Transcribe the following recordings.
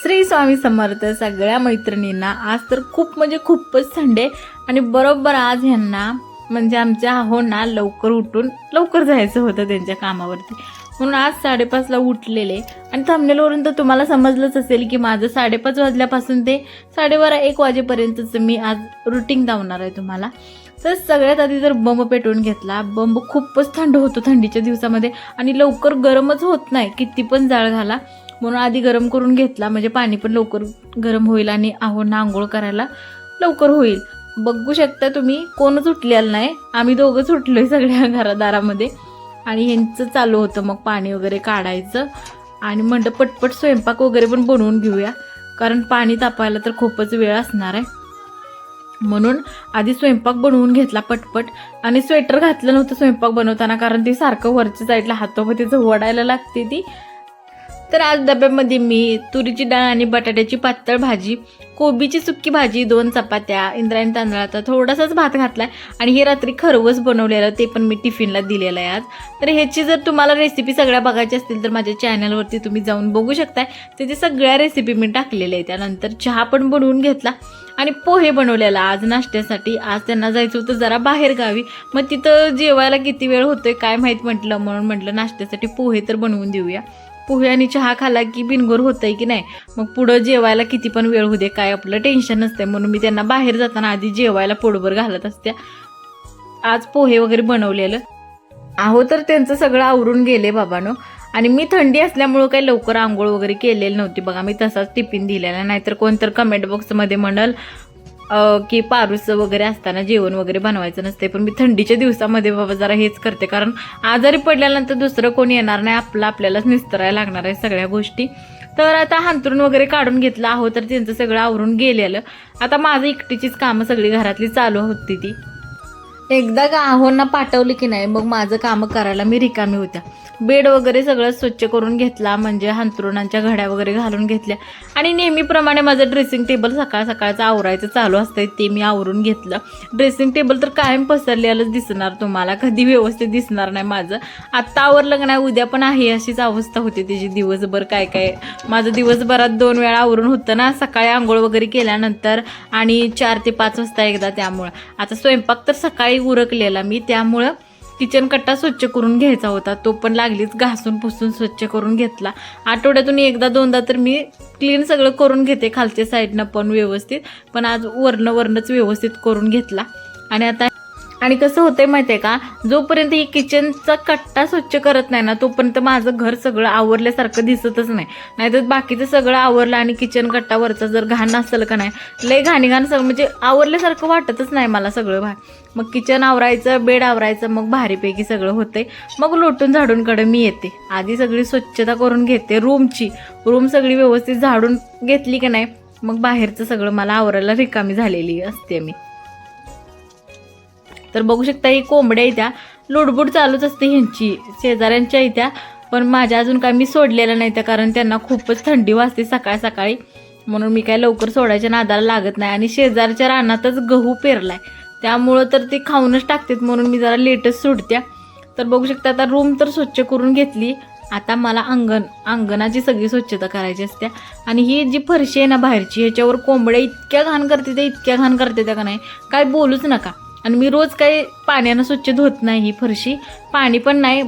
श्री स्वामी समर्थ सगळ्या मैत्रिणींना. आज तर खूप म्हणजे खूपच थंडी आहे आणि बरोबर आज ह्यांना म्हणजे आमच्या आहोंना लवकर उठून लवकर जायचं होतं त्यांच्या कामावरती, म्हणून आज 5:30ला उठलेले. आणि थंबनेलवरून तर तुम्हाला समजलंच असेल की माझं 5:30 वाजल्यापासून ते 12:30-1 वाजेपर्यंतचं मी आज रुटीन दावणार आहे तुम्हाला. तर सगळ्यात आधी जर बंब पेटवून घेतला. बंब खूपच थंड होतो थंडीच्या दिवसामध्ये आणि लवकर गरमच होत नाही, किती पण जाळ घाला. म्हणून आधी गरम करून घेतला, म्हणजे पाणी पण लवकर गरम होईल आणि आहोंना आंघोळ करायला लवकर होईल. बघू शकता तुम्ही, कोणच उठलेलं नाही, आम्ही दोघंच उठलोय सगळ्या घरादारामध्ये. आणि ह्यांचं चालू होतं मग पाणी वगैरे काढायचं. आणि म्हणलं पटपट स्वयंपाक वगैरे पण बनवून घेऊया, कारण पाणी तापायला तर खूपच वेळ असणार आहे. म्हणून आधी स्वयंपाक बनवून घेतला पटपट. आणि स्वेटर घातलं नव्हतं स्वयंपाक बनवताना, कारण ती सारखं वरच्या साईडला हातोपातीचं वडायला लागते ती. तर आज डब्यामध्ये मी तुरीची डाळ आणि बटाट्याची पातळ भाजी, कोबीची सुक्की भाजी, 2 चपात्या, इंद्रायणी तांदळाचा थोडासाच भात घातलाय. आणि हे रात्री खरवस बनवलेलं, ते पण मी टिफिनला दिलेलं आहे आज. तर ह्याची जर तुम्हाला रेसिपी सगळ्या बघायची असतील तर माझ्या चॅनलवरती तुम्ही जाऊन बघू शकताय. तिथे सगळ्या रेसिपी मी टाकलेल्या आहे. त्यानंतर चहा पण बनवून घेतला आणि पोहे बनवलेला आज नाश्त्यासाठी. आज त्यांना जायचं होतं जरा बाहेर गावी, मग तिथं जेवायला किती वेळ होतोय काय माहीत म्हटलं, म्हणून म्हटलं नाश्त्यासाठी पोहे तर बनवून देऊया. पोहे आणि चहा खाला की बिनगोर होतंय की नाही, मग पुढं जेवायला किती पण वेळ होऊ दे, काय आपलं टेन्शन नसतंय. म्हणून मी त्यांना बाहेर जाताना आधी जेवायला पोटभर घालत असते. आज पोहे वगैरे बनवलेलं आहो. तर त्यांचं सगळं आवरून गेले बाबांनो. आणि मी थंडी असल्यामुळं काही लवकर आंघोळ वगैरे केलेली नव्हती बघा, मी तसाच टिफिन दिलेला. नाहीतर कोणतर कमेंट बॉक्समध्ये म्हणाल की पारूचं वगैरे असताना जेवण वगैरे बनवायचं नसते. पण मी थंडीच्या दिवसामध्ये बाबा जरा हेच करते, कारण आजारी पडल्यानंतर दुसरं कोणी येणार नाही, आपल्यालाच निस्तरायला लागणार आहे सगळ्या गोष्टी. तर आता हांतरून वगैरे काढून घेतलं आहो. तर त्यांचं सगळं आवरून गेलेलं. आता माझं एकटीचीच कामं सगळी घरातली चालू होती. ती एकदा का आहोंना पाठवली की नाही, मग माझं कामं करायला मी रिकामी होत्या. बेड वगैरे सगळं स्वच्छ करून घेतला, म्हणजे हांतरुणांच्या घड्या वगैरे घालून घेतल्या. आणि नेहमीप्रमाणे माझं ड्रेसिंग टेबल सकाळचं आवरायचं चालू असतंय, ते मी आवरून घेतलं. ड्रेसिंग टेबल तर कायम पसरलेलंच दिसणार तुम्हाला, कधी व्यवस्थित दिसणार नाही माझं. आत्ता आवरलं का नाही उद्या पण आहे अशीच अवस्था होती त्याची. दिवसभर काय माझं दिवसभरात 2 वेळा आवरून होतं ना, सकाळी आंघोळ वगैरे केल्यानंतर आणि 4 ते 5 वाजता एकदा. त्यामुळं आता स्वयंपाक तर सकाळी उरकलेला मी, त्यामुळं किचन कट्टा स्वच्छ करून घ्यायचा होता, तो पण लागलीच घासून पुसून स्वच्छ करून घेतला. आठवड्यातून एकदा 2दा तर मी क्लीन सगळं करून घेते, खालच्या साईडनं पण व्यवस्थित. पण आज वरनच व्यवस्थित करून घेतला. आणि आता आणि कसं होतंय माहिती आहे का, जोपर्यंत ही किचनचा कट्टा स्वच्छ करत नाही ना, तोपर्यंत माझं घर सगळं आवरल्यासारखं दिसतच नाही. नाहीतर बाकीचं सगळं आवरलं आणि किचन कट्टावरचा जर घाण असेल का नाही, लय घाण सगळं म्हणजे आवरल्यासारखं वाटतच नाही मला सगळं मग किचन आवरायचं, बेड आवरायचं, मग भारीपैकी सगळं होतंय. मग लोटून झाडूनकडे मी येते. आधी सगळी स्वच्छता करून घेते रूम सगळी व्यवस्थित झाडून घेतली की नाही, मग बाहेरचं सगळं मला आवरायला रिकामी झालेली असते मी. तर बघू शकता ही कोंबड्या इथ्या लुडबुड चालूच असते ह्यांची, शेजाऱ्यांच्या इथ्या. पण माझ्या अजून काय मी सोडलेलं नाही त्या, कारण त्यांना खूपच थंडी वाजते सकाळी, म्हणून मी काय लवकर सोडायच्या नादाला लागत नाही. आणि शेजारच्या रानातच गहू पेरलाय, त्यामुळं तर ते खाऊनच टाकतात, म्हणून मी जरा लेटच सोडत्या. तर बघू शकता आता रूम तर स्वच्छ करून घेतली. आता मला अंगणाची सगळी स्वच्छता करायची असते. आणि ही जी फरशी आहे ना बाहेरची, ह्याच्यावर कोंबड्या इतक्या घाण करते त्या का नाही, काय बोलूच नका. आणि मी रोज काही पाण्यानं स्वच्छ धुत नाही ही फरशी, पाणी पण नाही.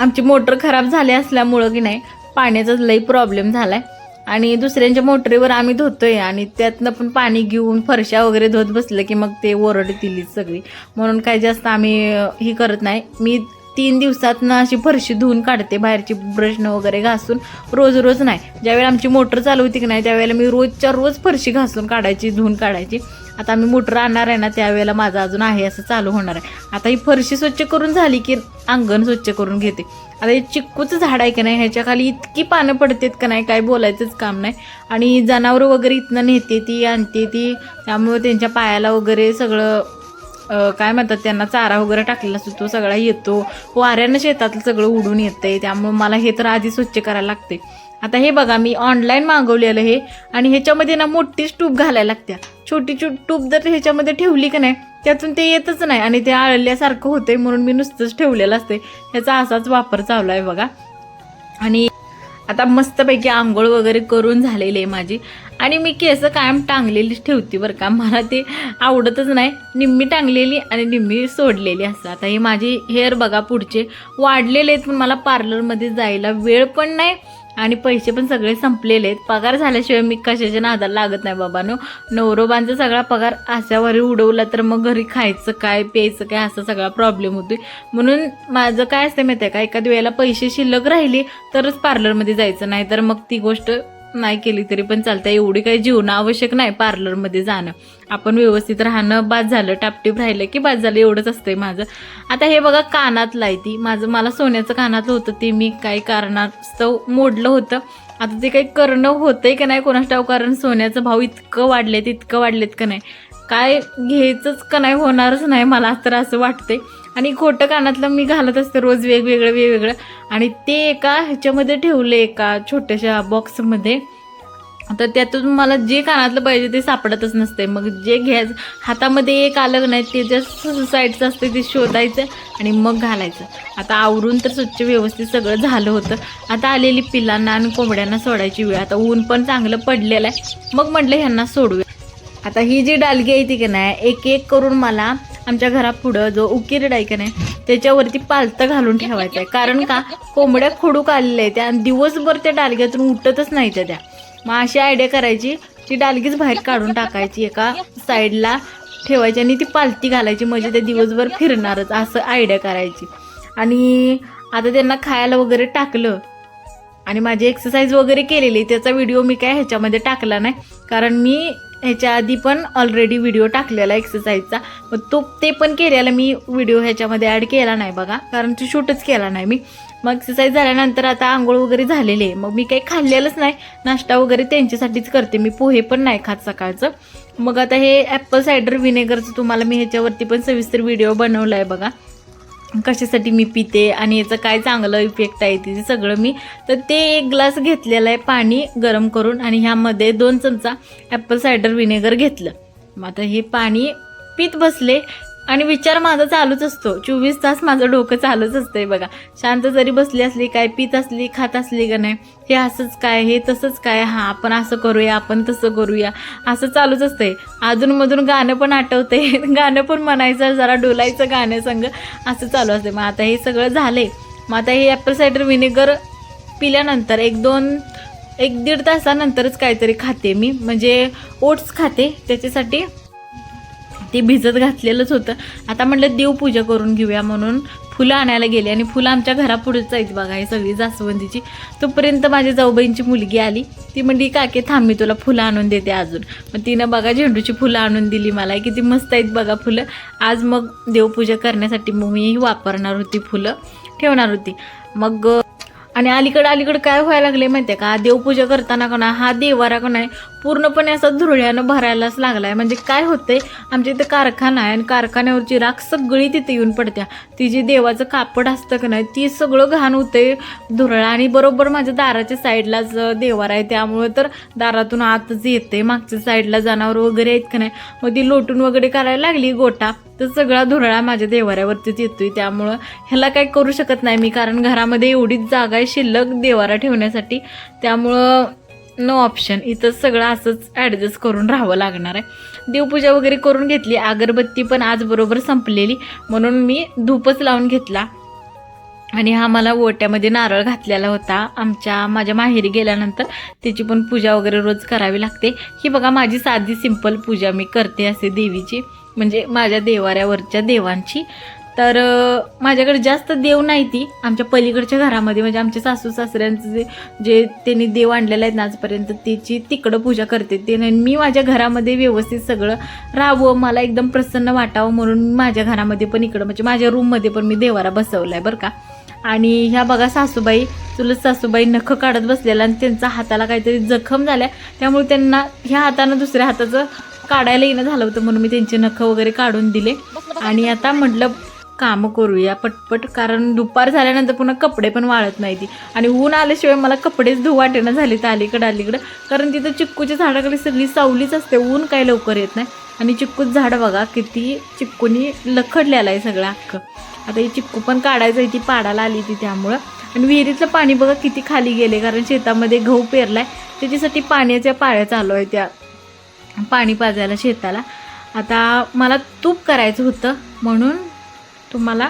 आमची मोटर खराब झाली असल्यामुळं की नाही पाण्याचा लई प्रॉब्लेम झालाय. आणि दुसऱ्यांच्या मोटरीवर आम्ही धुतोय आणि त्यातनं पण पाणी घेऊन फरशा वगैरे धुत बसलं की मग ते ओरडतील सगळी, म्हणून काही जास्त आम्ही ही करत नाही. मी 3 दिवसातनं अशी फरशी धुवून काढते, बाहेरची ब्रशनं वगैरे घासून. रोज नाही. ज्यावेळेला आमची मोटर चालू होती की नाही, त्यावेळेला मी रोजच्या रोज फरशी घासून काढायची, धुवून काढायची. आता आम्ही मोटर आणणार आहे ना, त्यावेळेला माझं अजून आहे असं चालू होणार आहे. आता ही फरशी स्वच्छ करून झाली की अंगण स्वच्छ करून घेते. आता हे चिक्कूचं झाड आहे की नाही, ह्याच्या खाली इतकी पानं पडतात का नाही, काय बोलायचंच काम नाही. आणि जनावरं वगैरे इथनं नेते ती, आणते ती, त्यामुळे त्यांच्या पायाला वगैरे सगळं काय म्हणतात, त्यांना चारा वगैरे टाकलेला असतो तो सगळा येतो. वाऱ्यानं शेतातलं सगळं उडून येतंय, त्यामुळे मला हे तर आधी स्वच्छ करायला लागते. आता हे बघा मी ऑनलाईन मागवलेलं हे, आणि ह्याच्यामध्ये ना मोठीच ट्यूब घालायला लागत्या. छोटी ट्यूब जर ह्याच्यामध्ये ठेवली का नाही, त्यातून ते येतच नाही आणि ते आळल्यासारखं होतंय, म्हणून मी नुसतंच ठेवलेलं असते. ह्याचा असाच वापर चालू आहे बघा. आणि आता मस्तपैकी आंघोळ वगैरे करून झालेली आहे माझी आणि मी केस कायम टांगलेलीच ठेवते बरं का. मला ते आवडतच नाही. निम्मी टांगलेली आणि निम्मी सोडलेली असं. आता हे माझे हेअर बघा पुढचे वाढलेले आहेत, पण मला पार्लरमध्ये जायला वेळ पण नाही आणि पैसे पण सगळे संपलेले आहेत. पगार झाल्याशिवाय मी कशाच्या नादाला लागत नाही बाबांनो. नवरोबांचा सगळा पगार अशावर उडवला तर मग घरी खायचं काय प्यायचं काय असा सगळा प्रॉब्लेम होतोय. म्हणून माझं काय असतं माहिती आहे का, एखाद्या वेळेला पैसे शिल्लक राहिले तरच पार्लरमध्ये जायचं, नाही तर मग ती गोष्ट नाही केली तरी पण चालतं. एवढी काही जीवन आवश्यक नाही पार्लरमध्ये जाणं. आपण व्यवस्थित राहणं बाद झालं, टापटीप राहिलं की बाद झालं, एवढंच असतंय माझं. आता हे बघा कानातलं आहे ती मला सोन्याचं कानातलं होतं ते मी काही कारणास्तव मोडलं होतं. आता ते काही करणं होतंय का नाही कोणास ठाऊक, कारण सोन्याचा भाव इतकं वाढलेत का नाही, काय घ्यायचंच का नाही, होणारच नाही मला तर असं वाटतंय. आणि खोटं कानातलं मी घालत असते रोज वेगवेगळं आणि ते एका ह्याच्यामध्ये ठेवले एका छोट्याशा बॉक्समध्ये. तर त्यातून मला जे कानातलं पाहिजे ते सापडतच नसते. मग जे घ्यायचं हातामध्ये एक आलं नाही ते जे साईडचं असते ते शोधायचं आणि मग घालायचं. आता आवरून तर स्वच्छ व्यवस्थित सगळं झालं होतं. आता आलेली पिलांना आणि कोंबड्यांना सोडायची वेळ. आता ऊन पण चांगलं पडलेलं आहे. मग म्हटलं ह्यांना सोडूया. आता ही जी डालगी आहे ती की नाही एक एक करून मला आमच्या घरापुढं जो उकिरडा आहे की नाही त्याच्यावरती पालतं घालून ठेवायचं आहे. कारण का कोंबड्या खुडूक आलेल्या आहेत त्या दिवसभर त्या डालग्यातून उठतच नाही त्या. मग अशी आयडिया करायची, ती डालगीच बाहेर काढून टाकायची, एका साईडला ठेवायची आणि ती पालती घालायची, म्हणजे ते दिवसभर फिरणारच असं आयडिया करायची. आणि आता त्यांना खायला वगैरे टाकलं आणि माझी एक्सरसाइज वगैरे केलेली, त्याचा व्हिडिओ मी काय ह्याच्यामध्ये टाकला नाही कारण मी ह्याच्या आधी पण ऑलरेडी व्हिडिओ टाकलेला एक्सरसाइजचा. मग ते पण केलेला मी व्हिडिओ ह्याच्यामध्ये ॲड केला नाही बघा, कारण तो शूटच केला नाही मी. मग एक्सरसाइज झाल्यानंतर आता आंघोळ वगैरे झालेली आहे. मग मी काही खाल्लेलंच नाही, नाश्ता वगैरे त्यांच्यासाठीच करते मी, पोहे पण नाही खात सकाळचं. मग आता हे ॲपल सायडर व्हिनेगरचं तुम्हाला मी ह्याच्यावरती पण सविस्तर व्हिडिओ बनवला आहे बघा, कशासाठी मी पिते आणि याचं काय चांगलं इफेक्ट आहे ते सगळं मी. तर ते 1 ग्लास घेतलेलं आहे पाणी गरम करून आणि ह्यामध्ये 2 चमचा ॲपल सायडर व्हिनेगर घेतलं. मग आता हे पाणी पित बसले आणि विचार माझा चालूच असतो, 24 तास माझं डोकं चालूच असतंय बघा. शांत जरी बसली असली, काय पित असली, खात असली का नाही, हे असंच काय, हे तसंच काय, हां आपण असं करूया, आपण तसं करूया, असं चालूच असतंय. अधूनमधून गाणं पण आठवतंय, गाणं पण म्हणायचं, जरा डोलायचं गाणं संग, असं चालू असते. मग आता हे सगळं झालंय. मग आता हे ॲपल सायडर व्हिनेगर पिल्यानंतर 1-1.5 तासानंतरच काहीतरी खाते मी, म्हणजे ओट्स खाते. त्याच्यासाठी ते भिजत घातलेलंच होतं. आता म्हटलं देवपूजा करून घेऊया म्हणून फुलं आणायला गेले आणि फुलं आमच्या घरापुढेच आहेत बघा, ही सगळी जास्वंदीची. तोपर्यंत माझ्या जाऊबाईंची मुलगी आली, ती म्हणली काकी थांब मी तुला फुलं आणून देते अजून. मग तिनं बघा झेंडूची फुलं आणून दिली मला, किती मस्त आहेत बघा फुलं. आज मग देवपूजा करण्यासाठी मग मी वापरणार होती फुलं, ठेवणार होती. मग आणि अलीकडं काय व्हायला लागले माहिती आहे का, देवपूजा करताना का ना हा देवारा का नाही पूर्णपणे असा धुरळ्यानं भरायलाच लागलाय. म्हणजे काय होतंय, आमच्या इथं कारखाना आहे आणि कारखान्यावरची राख सगळी तिथे येऊन पडत्या. ती जी देवाचं कापड असतं का नाही ती सगळं घाण होतंय धुरळा. आणि बरोबर माझ्या दाराच्या साईडलाच देवारा आहे, त्यामुळे तर दारातून आतच येते. मागच्या साईडला जनावर वगैरे आहेत का नाही, मग ती लोटून वगैरे करायला लागली गोटा, तर सगळा धुरळा माझ्या देवाऱ्यावरतीच येतोय. त्यामुळं ह्याला काही करू शकत नाही मी, कारण घरामध्ये एवढीच जागा आहे शिल्लक देवारा ठेवण्यासाठी. त्यामुळं नो ऑप्शन, इथं सगळं असंच ॲडजस्ट करून राहावं लागणार आहे. देवपूजा वगैरे करून घेतली, अगरबत्ती पण आज बरोबर संपलेली म्हणून मी धूपच लावून घेतला. आणि हा मला ओट्यामध्ये नारळ घातलेला होता, माझ्या माहेरी गेल्यानंतर त्याची पण पूजा वगैरे रोज करावी लागते. ही बघा माझी साधी सिंपल पूजा मी करते असे देवीची, म्हणजे माझ्या देवाऱ्यावरच्या देवांची. तर माझ्याकडे जास्त देव नाही, ती आमच्या पलीकडच्या घरामध्ये म्हणजे आमच्या सासू सासऱ्यांचं जे त्यांनी देव आणलेलं आहेत ना आजपर्यंत त्याची तिकडं पूजा करते ते. मी माझ्या घरामध्ये व्यवस्थित सगळं राहावं, मला एकदम प्रसन्न वाटावं म्हणून माझ्या घरामध्ये पण इकडं म्हणजे माझ्या रूममध्ये पण मी देवारा बसवला आहे बरं का. आणि ह्या बघा सासूबाई, चुलत सासूबाई नखं काढत बसलेला आणि त्यांचा हाताला काहीतरी जखम झाल्या, त्यामुळे त्यांना ह्या हातानं दुसऱ्या हाताचं काढायला येणं झालं होतं म्हणून मी त्यांचे नखं वगैरे काढून दिले. आणि आता म्हटलं कामं करूया पटपट, कारण दुपार झाल्यानंतर पुन्हा कपडे पण वाळत नाही ती, आणि ऊन आल्याशिवाय मला कपडेच धुऊ वाटेना झाले तर अलीकडं, कारण तिथं चिक्कूच्या झाडाकडे सगळी सावलीच असते, ऊन काय लवकर येत नाही. आणि चिक्कूचं झाड बघा किती चिक्कूनी लखडलेलं आहे सगळं अख्खं. आता ही चिक्कू पण काढायचं आहे, ती पाडायला आली ती त्यामुळं. आणि विहिरीतलं पाणी बघा किती खाली गेले, कारण शेतामध्ये गहू पेरलाय त्याच्यासाठी पाण्याच्या पाळ्या चालू आहे त्या पाणी पाजायला शेताला. आता मला तूप करायचं होतं म्हणून तुम्हाला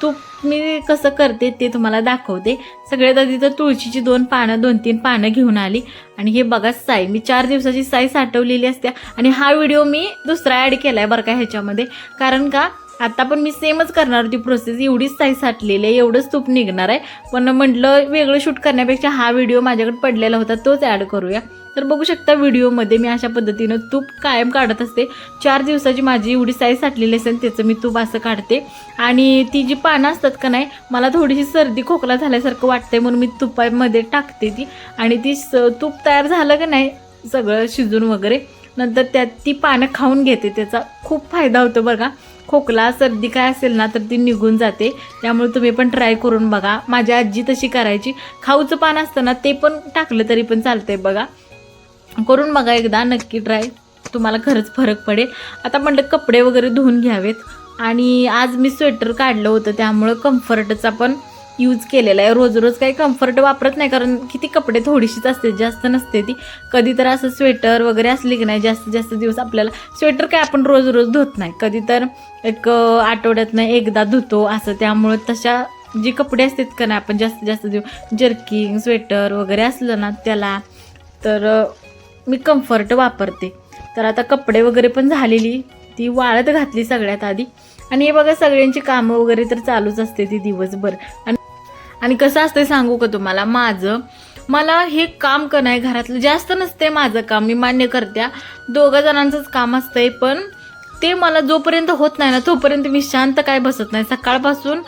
तूप मी कसं करते ते तुम्हाला दाखवते. सगळ्यात आधी तर तुळशीची 2-3 पानं घेऊन आली आणि हे बघा साई, मी 4 दिवसाची साई साठवलेली असते. आणि हा व्हिडिओ मी दुसरा ॲड केला आहे बरं का ह्याच्यामध्ये, कारण का आता पण मी सेमच करणार होती प्रोसेस. एवढीच साई साठलेली आहे, एवढंच तूप निघणार आहे, पण म्हटलं वेगळं शूट करण्यापेक्षा हा व्हिडिओ माझ्याकडे पडलेला होता तोच ॲड करूया. तर बघू शकता व्हिडिओमध्ये मी अशा पद्धतीनं तूप कायम काढत असते. 4 दिवसाची माझी एवढी साई साठलेली असेल त्याचं मी तूप असं काढते. आणि ती जी पानं असतात का नाही, मला थोडीशी सर्दी खोकला झाल्यासारखं वाटतंय म्हणून मी तुपामध्ये टाकते ती. आणि ती तूप तयार झालं का नाही सगळं शिजून वगैरे, नंतर त्यात ती पानं खाऊन घेते. त्याचा खूप फायदा होतो बघा. खोकला सर्दी काय असेल ना तर ती निघून जाते. त्यामुळे तुम्ही पण ट्राय करून बघा. माझी आजी तशी करायची. खाऊचं पान असतं ना ते पण टाकलं तरी पण चालतंय बघा. करून बघा एकदा नक्की ट्राय, तुम्हाला खरंच फरक पडेल. आता म्हटलं कपडे वगैरे धुवून घ्यावेत. आणि आज मी स्वेटर काढलं होतं त्यामुळं कम्फर्टचा पण यूज केलेला आहे. रोज रोज काही कम्फर्ट वापरत नाही, कारण किती कपडे थोडीशीच असते, जास्त नसते ती. कधी तर असं स्वेटर वगैरे असली की नाही जास्त दिवस आपल्याला स्वेटर काय आपण रोज रोज धुत नाही, कधी तर एक आठवड्यातनं एकदा धुतो असं. त्यामुळं तशा जी कपडे असतात का नाही आपण जास्त दिवस जर्किंग स्वेटर वगैरे असलं ना त्याला, तर मी कम्फर्ट वापरते. तर आता कपडे वगैरे पण झालेली ती वाळत घातली सगळ्यात आधी. आणि हे बघा सगळ्यांची कामं वगैरे तर चालूच असते ती दिवसभर. आणि कसं असतं सांगू का तुम्हाला, मला हे काम का नाही घरातलं जास्त नसते माझं काम, मी मान्य करते. 2 जणांचंच काम असतंय, पण ते मला जोपर्यंत होत नाही ना तोपर्यंत मी शांत काय बसत नाही. सकाळपासून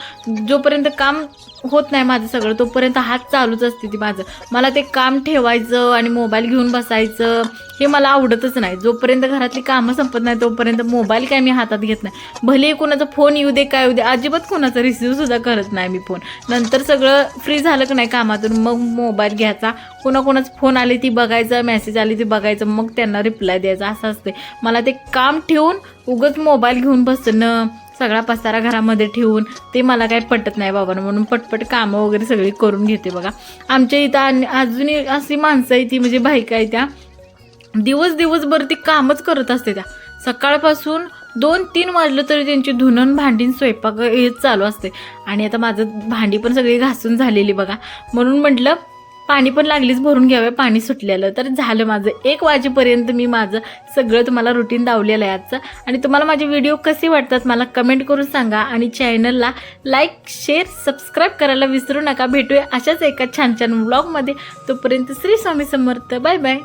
जोपर्यंत काम होत नाही माझं सगळं तोपर्यंत हात चालूच असते ती माझं. मला ते काम ठेवायचं आणि मोबाईल घेऊन बसायचं हे मला आवडतच नाही. जोपर्यंत घरातली कामं संपत नाही तोपर्यंत मोबाईल काय मी हातात घेत नाही. भले कोणाचा फोन येऊ दे काय येऊ दे, अजिबात कोणाचा रिसिव्हसुद्धा करत नाही मी फोन. नंतर सगळं फ्री झालं की नाही कामातून मग मोबाईल घ्यायचा, कोणाकोणाचं फोन आले ती बघायचं, मेसेज आली ती बघायचं, मग त्यांना रिप्लाय द्यायचा असं असते. मला ते काम ठेवून उगाच मोबाईल घेऊन बसणं, सगळा पसारा घरामध्ये ठेवून ते मला काही पटत नाही बाबा. म्हणून पटपट कामं वगैरे सगळी करून घेते बघा. आमच्या इथं अजूनही अशी माणसं आहे ती म्हणजे बायका आहे त्या दिवसभर ती कामच करत असते. त्या सकाळपासून 2-3 वाजलं तरी त्यांची धुणं भांडी स्वयंपाक हेच चालू असते. आणि आता माझं भांडी पण सगळी घासून झालेली बघा, म्हणून म्हटलं पाणी पण लागलीच भरून घ्यावं, पाणी सुटलेलं. तर झालं माझं 1 वाजेपर्यंत मी माझं सगळं तुम्हाला रुटीन दावलेलं आहे आजचं. आणि तुम्हाला माझे व्हिडिओ कसे वाटतात मला कमेंट करून सांगा. आणि चॅनलला लाईक शेअर सबस्क्राईब करायला विसरू नका. भेटूया अशाच एका छान व्लॉगमध्ये. तोपर्यंत श्री स्वामी समर्थ. Bye bye.